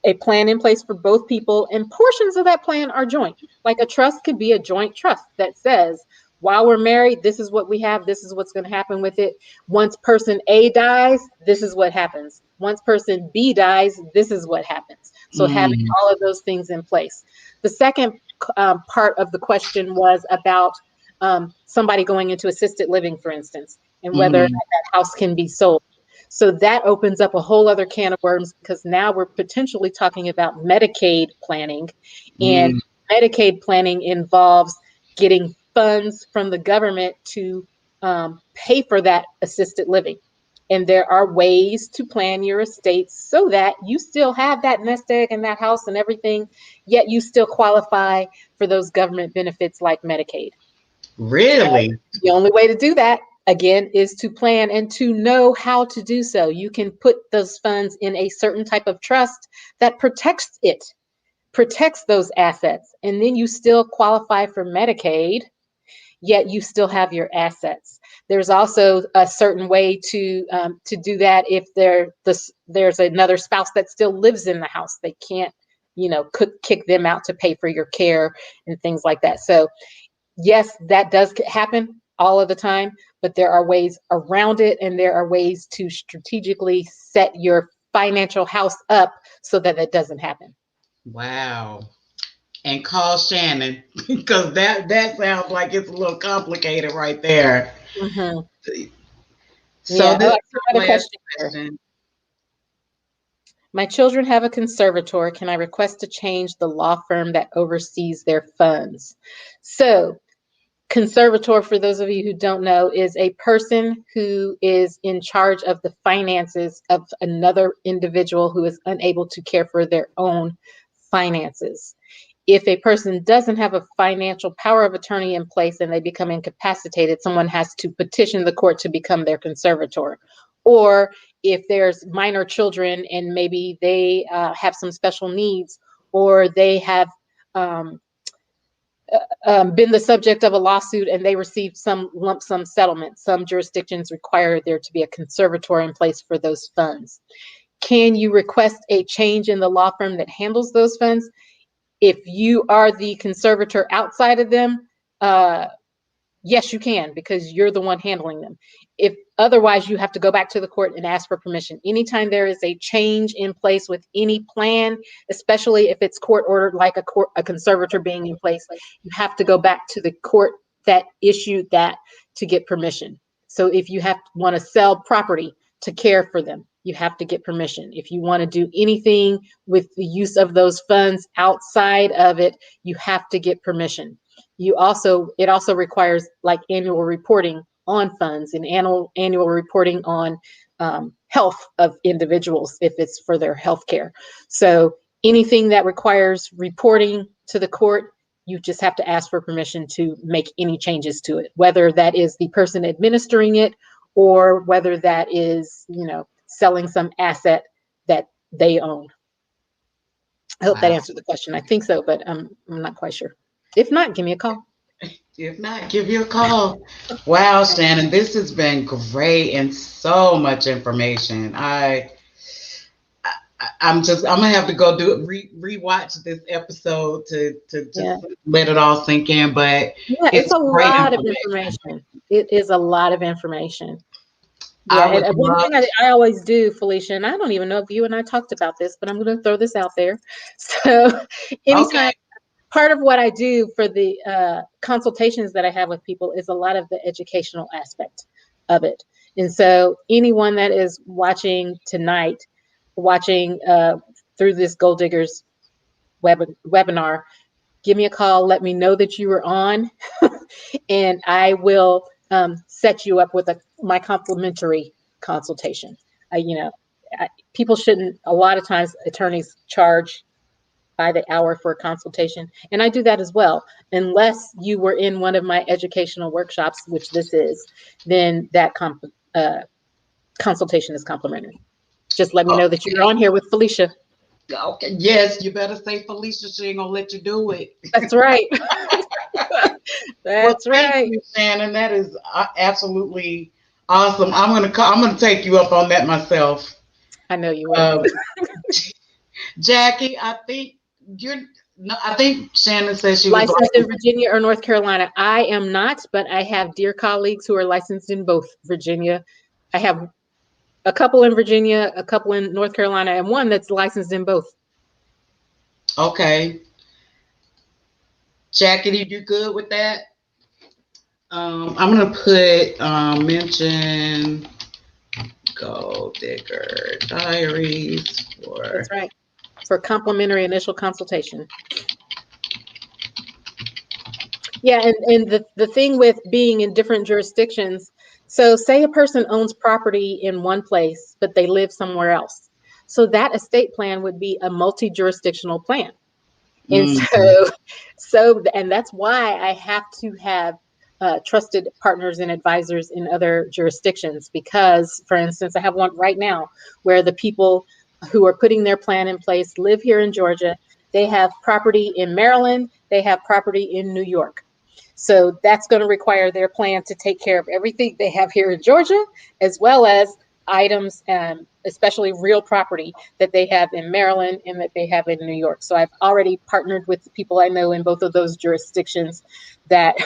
a plan in place for both people, and portions of that plan are joint. Like a trust could be a joint trust that says, while we're married, this is what we have, this is what's going to happen with it. Once person A dies, this is what happens. Once person B dies, this is what happens. So having all of those things in place. The second part of the question was about somebody going into assisted living, for instance, and whether that house can be sold. So that opens up a whole other can of worms, because now we're potentially talking about Medicaid planning, and Medicaid planning involves getting funds from the government to pay for that assisted living. And there are ways to plan your estate so that you still have that nest egg and that house and everything, yet you still qualify for those government benefits like Medicaid. Really? And the only way to do that, again, is to plan and to know how to do so. You can put those funds in a certain type of trust that protects those assets, and then you still qualify for Medicaid, yet you still have your assets. There's also a certain way to do that if there's another spouse that still lives in the house. They can't, kick them out to pay for your care and things like that. So yes, that does happen all of the time, but there are ways around it, and there are ways to strategically set your financial house up so that it doesn't happen. Wow. And call Shannon, because that sounds like it's a little complicated right there. Mm-hmm. So this another question. My children have a conservator. Can I request to change the law firm that oversees their funds? So conservator, for those of you who don't know, is a person who is in charge of the finances of another individual who is unable to care for their own finances. If a person doesn't have a financial power of attorney in place and they become incapacitated, someone has to petition the court to become their conservator. Or if there's minor children and maybe they have some special needs, or they have been the subject of a lawsuit and they received some lump sum settlement, some jurisdictions require there to be a conservator in place for those funds. Can you request a change in the law firm that handles those funds? If you are the conservator outside of them, yes, you can, because you're the one handling them. If otherwise, you have to go back to the court and ask for permission. Anytime there is a change in place with any plan, especially if it's court ordered, like a conservator being in place, you have to go back to the court that issued that to get permission. So if you want to sell property to care for them, you have to get permission. If you want to do anything with the use of those funds outside of it, you have to get permission. it also requires like annual reporting on funds and annual reporting on health of individuals if it's for their health care. So anything that requires reporting to the court, you just have to ask for permission to make any changes to it, whether that is the person administering it or whether that is, selling some asset that they own. I hope that answered the question. I think so, but I'm not quite sure. If not, give me a call. If not, give you a call. Wow, Shannon, this has been great and so much information. I'm gonna have to go rewatch this episode to just let it all sink in. But it's a lot of information. It is a lot of information. Yeah, and one thing I always do, Felicia, and I don't even know if you and I talked about this, but I'm going to throw this out there. So anytime, part of what I do for the consultations that I have with people is a lot of the educational aspect of it. And so anyone that is watching tonight, through this Gold Diggers webinar, give me a call, let me know that you were on, and I will set you up with my complimentary consultation. People shouldn't, a lot of times attorneys charge by the hour for a consultation, and I do that as well. Unless you were in one of my educational workshops, which this is, then that consultation is complimentary. Just let me know that you're on here with Felicia. Okay. Yes, you better say Felicia. She ain't gonna let you do it. That's right. That's right. Thank you, Shannon. That is absolutely awesome. I'm gonna take you up on that myself. I know you will. Jackie, I think Shannon says she was licensed in Virginia or North Carolina. I am not, but I have dear colleagues who are licensed in both Virginia. I have a couple in Virginia, a couple in North Carolina, and one that's licensed in both. Okay. Jackie, you good with that? I'm gonna put mention Gold Digger Diaries for. That's right. For complimentary initial consultation. Yeah, and the thing with being in different jurisdictions, so say a person owns property in one place, but they live somewhere else. So that estate plan would be a multi-jurisdictional plan. And and that's why I have to have trusted partners and advisors in other jurisdictions, because, for instance, I have one right now where the people who are putting their plan in place live here in Georgia. They have property in Maryland. They have property in New York. So that's going to require their plan to take care of everything they have here in Georgia, as well as items, especially real property that they have in Maryland and that they have in New York. So I've already partnered with the people I know in both of those jurisdictions that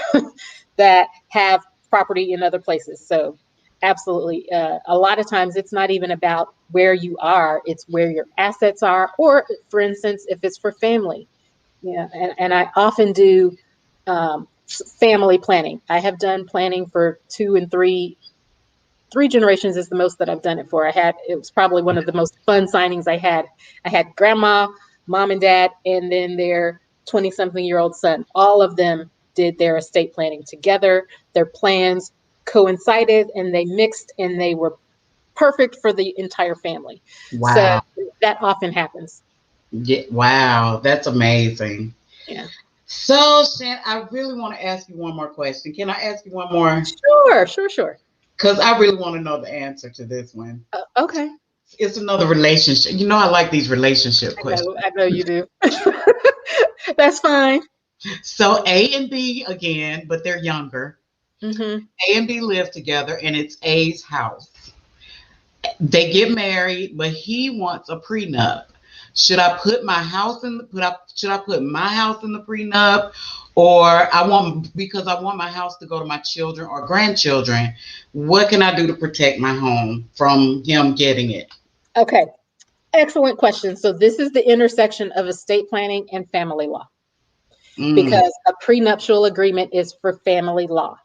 that have property in other places. So absolutely. A lot of times it's not even about where you are, it's where your assets are, or for instance, if it's for family. Yeah, and I often do family planning. I have done planning for 2 and 3 generations is the most that I've done it for. It was probably one of the most fun signings I had. I had grandma, mom and dad, and then their 20-something-year-old son. All of them did their estate planning together. Their plans coincided and they mixed and they were perfect for the entire family. Wow. So that often happens. Yeah. Wow. That's amazing. Yeah. So, Shan, I really want to ask you one more question. Can I ask you one more? Sure. Because I really want to know the answer to this one. Okay. It's another relationship. You know, I like these relationship questions. I know you do. That's fine. So A and B again, but they're younger. Mm-hmm. A and B live together, and it's A's house. They get married, but he wants a prenup. Should I put my house in the should I put my house in the prenup, or because I want my house to go to my children or grandchildren? What can I do to protect my home from him getting it? Okay, excellent question. So this is the intersection of estate planning and family law, because a prenuptial agreement is for family law.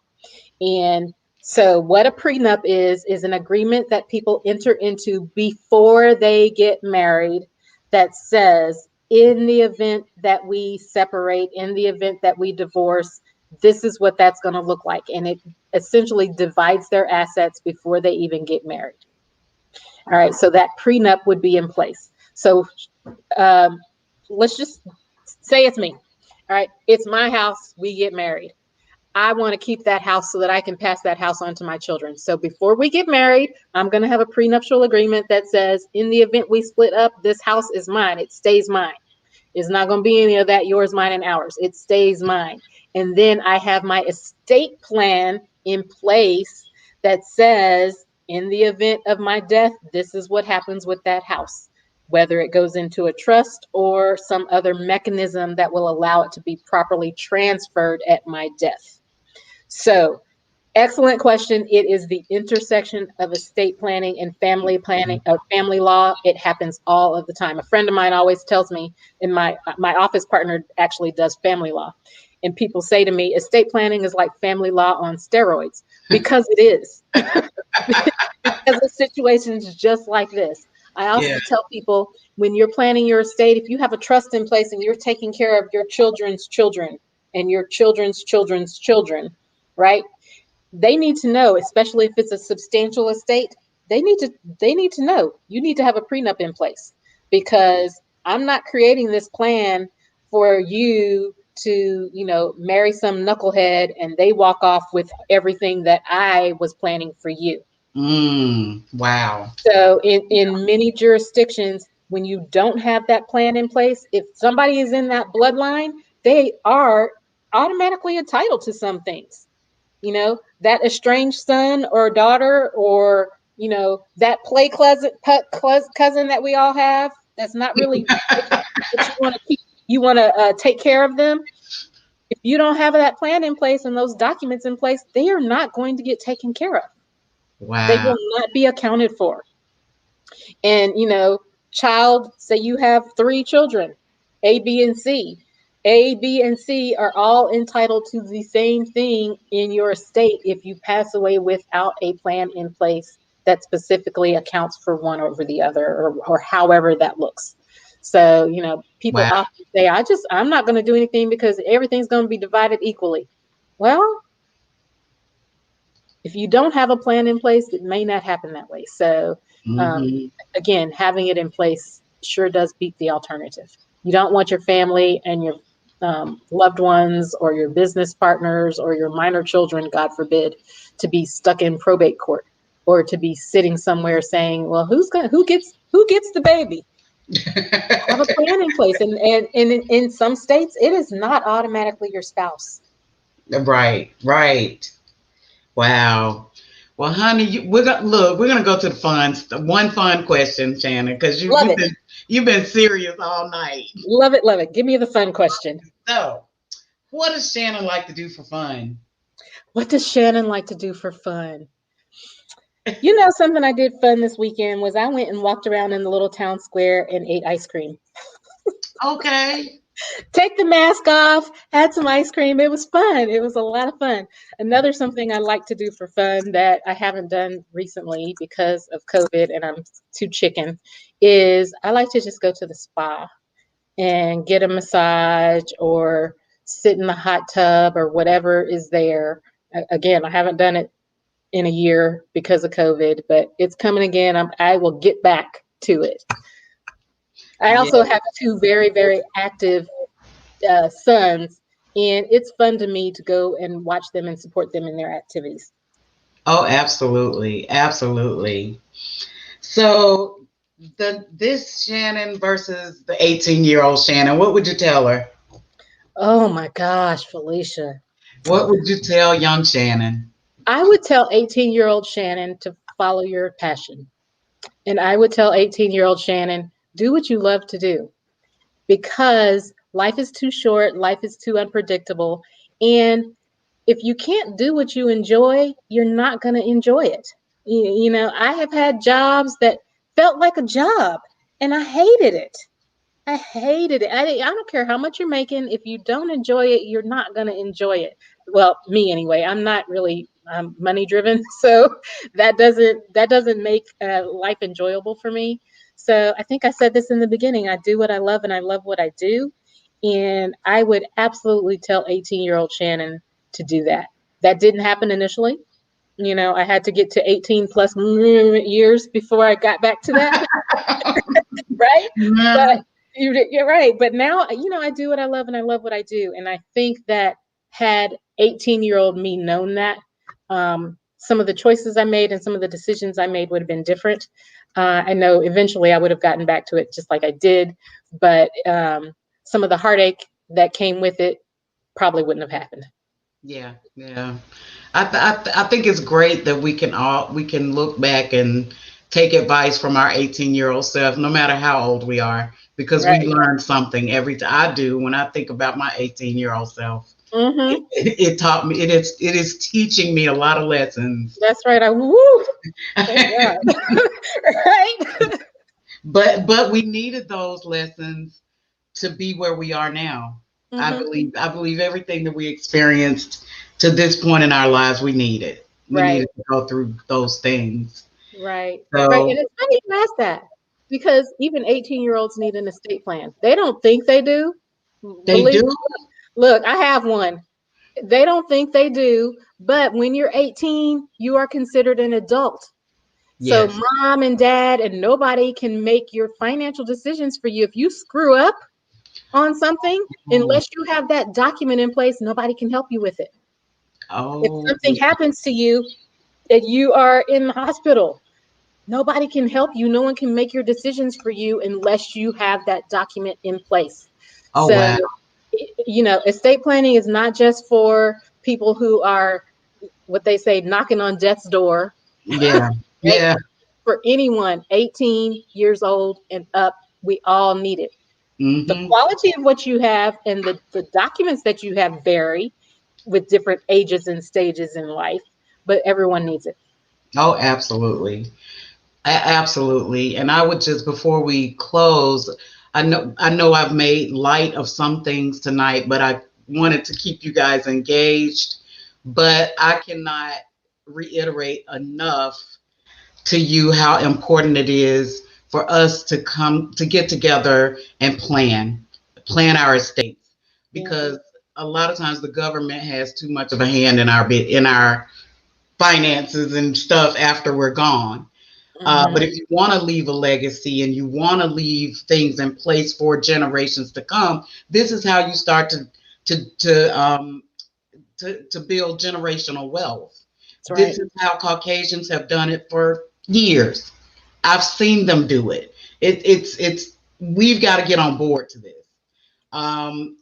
And so what a prenup is an agreement that people enter into before they get married that says in the event that we separate, in the event that we divorce, this is what that's going to look like. And it essentially divides their assets before they even get married. All right, so that prenup would be in place. So let's just say it's me. All right, it's my house, we get married. I want to keep that house so that I can pass that house on to my children. So before we get married, I'm going to have a prenuptial agreement that says, in the event we split up, this house is mine. It stays mine. It's not going to be any of that yours, mine, and ours. It stays mine. And then I have my estate plan in place that says, in the event of my death, this is what happens with that house, whether it goes into a trust or some other mechanism that will allow it to be properly transferred at my death. So, excellent question. It is the intersection of estate planning and family planning, family law. It happens all of the time. A friend of mine always tells me, and my office partner actually does family law. And people say to me, estate planning is like family law on steroids, because it is. Because of situations just like this. I also tell people, when you're planning your estate, if you have a trust in place and you're taking care of your children's children and your children's children's children, right? They need to know, especially if it's a substantial estate, they need to know you need to have a prenup in place, because I'm not creating this plan for you to, marry some knucklehead and they walk off with everything that I was planning for you. Wow. So in many jurisdictions, when you don't have that plan in place, if somebody is in that bloodline, they are automatically entitled to some things. That estranged son or daughter, or, that play cousin that we all have, that's not really what you want to keep. You want to take care of them. If you don't have that plan in place and those documents in place, they are not going to get taken care of. Wow. They will not be accounted for. And, child, say you have 3 children, A, B, and C. A, B, and C are all entitled to the same thing in your estate if you pass away without a plan in place that specifically accounts for one over the other, or however that looks. So, people often say, I'm not going to do anything because everything's going to be divided equally. Well, if you don't have a plan in place, it may not happen that way. So, again, having it in place sure does beat the alternative. You don't want your family and your loved ones or your business partners or your minor children, God forbid, to be stuck in probate court, or to be sitting somewhere saying, well, who gets the baby? Have a plan in place. And in some states, it is not automatically your spouse. Right. Wow. Well, honey, we're gonna go to the one fun question, Shannon, because you've been serious all night. Love it. Give me the fun question. So, what does Shannon like to do for fun? What does Shannon like to do for fun? Something I did fun this weekend was I went and walked around in the little town square and ate ice cream. Okay. Take the mask off, had some ice cream. It was fun. It was a lot of fun. Another something I like to do for fun that I haven't done recently because of COVID and I'm too chicken is I like to just go to the spa and get a massage or sit in the hot tub or whatever is there. Again, I haven't done it in a year because of COVID, but it's coming again. I will get back to it. I also have 2 very, very active sons, and it's fun to me to go and watch them and support them in their activities. Oh, absolutely. So this Shannon versus the 18-year-old Shannon, what would you tell her? Oh my gosh, Felicia. What would you tell young Shannon? I would tell 18-year-old Shannon to follow your passion. And I would tell 18-year-old Shannon, do what you love to do, because life is too short, life is too unpredictable. And if you can't do what you enjoy, you're not going to enjoy it. I have had jobs that felt like a job and I hated it. I don't care how much you're making. If you don't enjoy it, you're not going to enjoy it. Well, me anyway. I'm not really money driven, so that doesn't make life enjoyable for me. So I think I said this in the beginning. I do what I love and I love what I do. And I would absolutely tell 18-year-old Shannon to do that. That didn't happen initially. I had to get to 18 plus years before I got back to that. Right? But you're right. But now, I do what I love and I love what I do. And I think that had 18-year-old me known that, some of the choices I made and some of the decisions I made would have been different. I know eventually I would have gotten back to it just like I did, but some of the heartache that came with it probably wouldn't have happened. Yeah, yeah. I think it's great that we can look back and take advice from our 18-year-old self, no matter how old we are, because we Right. learn something every time. I do when I think about my 18-year-old self. Mm-hmm. It taught me. It is teaching me a lot of lessons. That's right. Woo, thank God. Right. But we needed those lessons to be where we are now. Mm-hmm. I believe everything that we experienced to this point in our lives, we needed. We Right. needed to go through those things. Right. Right. And So it's funny you ask that because even 18-year-olds need an estate plan. They don't think they do. they Believe do. me. Look, I have one. They don't think they do, but when you're 18, you are considered an adult. So Yes. mom and dad and nobody can make your financial decisions for you. If you screw up on something, Oh, unless you have that document in place, nobody can help you with it. If oh, something happens to you that you are in the hospital, nobody can help you. No one can make your decisions for you unless you have that document in place. oh So, wow. estate planning is not just for people who are what they say knocking on death's door, Yeah. right? Yeah. For anyone 18 years old and up, we all need it. The Hmm. quality of what you have and the documents that you have vary with different ages and stages in life, but everyone needs it. Oh, absolutely. Absolutely. And I would just before we close, I know I've made light of some things tonight, but I wanted to keep you guys engaged. But I cannot reiterate enough to you how important it is for us to come to get together and plan our estates, Yeah. because a lot of times the government has too much of a hand in our finances and stuff after we're gone. But Hmm. if you want to leave a legacy and you want to leave things in place for generations to come, this is how you start to build generational wealth. That's right. This is how Caucasians have done it for years. I've seen them do it. It's we've got to get on board to this.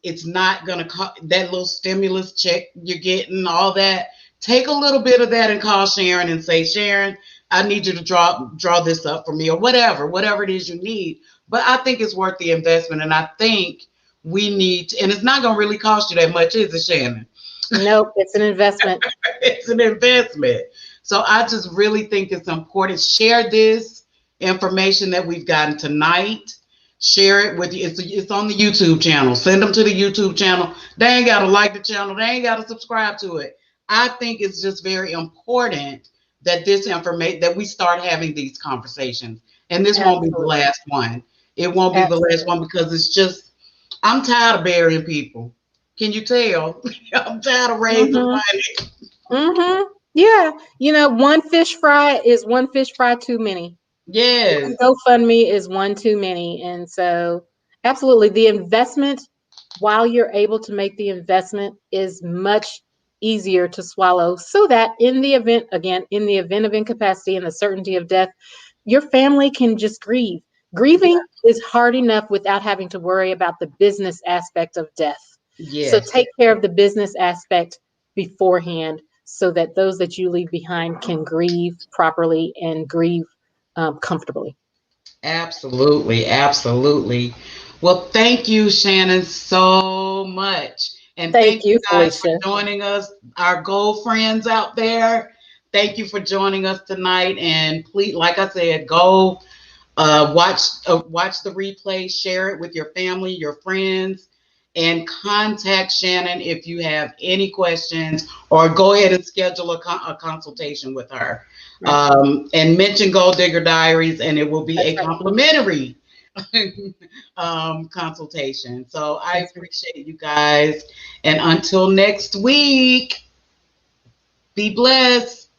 It's not going to that little stimulus check you're getting, all that. Take a little bit of that and call Sharon and say, Sharon, I need you to draw this up for me, or whatever it is you need. But I think it's worth the investment, and I think we need to, and it's not going to really cost you that much, is it, Shannon? Nope, it's an investment. It's an investment. So I just really think it's important. Share this information that we've gotten tonight. Share it with you. It's on the YouTube channel. Send them to the YouTube channel. They ain't got to like the channel. They ain't got to subscribe to it. I think it's just very important that this information that we start having these conversations. And this won't be the Absolutely. last one. It won't be the last Absolutely. one because it's just I'm tired of burying people. Can you tell? I'm tired of raising Hmm. money. Hmm. Yeah. One fish fry is one fish fry too many. One Yes. GoFundMe is one too many. And so, absolutely, the investment, while you're able to make the investment, is much easier to swallow so that in the event of incapacity and the certainty of death, your family can just grieve. Yeah. Grieving is hard enough without having to worry about the business aspect of death. So Yes. take care of the business aspect beforehand so that those that you leave behind can grieve properly and grieve comfortably. Absolutely. Absolutely. Well, thank you, Shannon, so much. And Thank thank you you, guys for Felicia. joining us, our gold friends out there. Thank you for joining us tonight. And please, like I said, go watch the replay, share it with your family, your friends, and contact Shannon if you have any questions, or go ahead and schedule a consultation with her. Right. And mention Gold Digger Diaries, and it will be That's a right. complimentary consultation. So I That's right. appreciate you guys. And until next week, be blessed.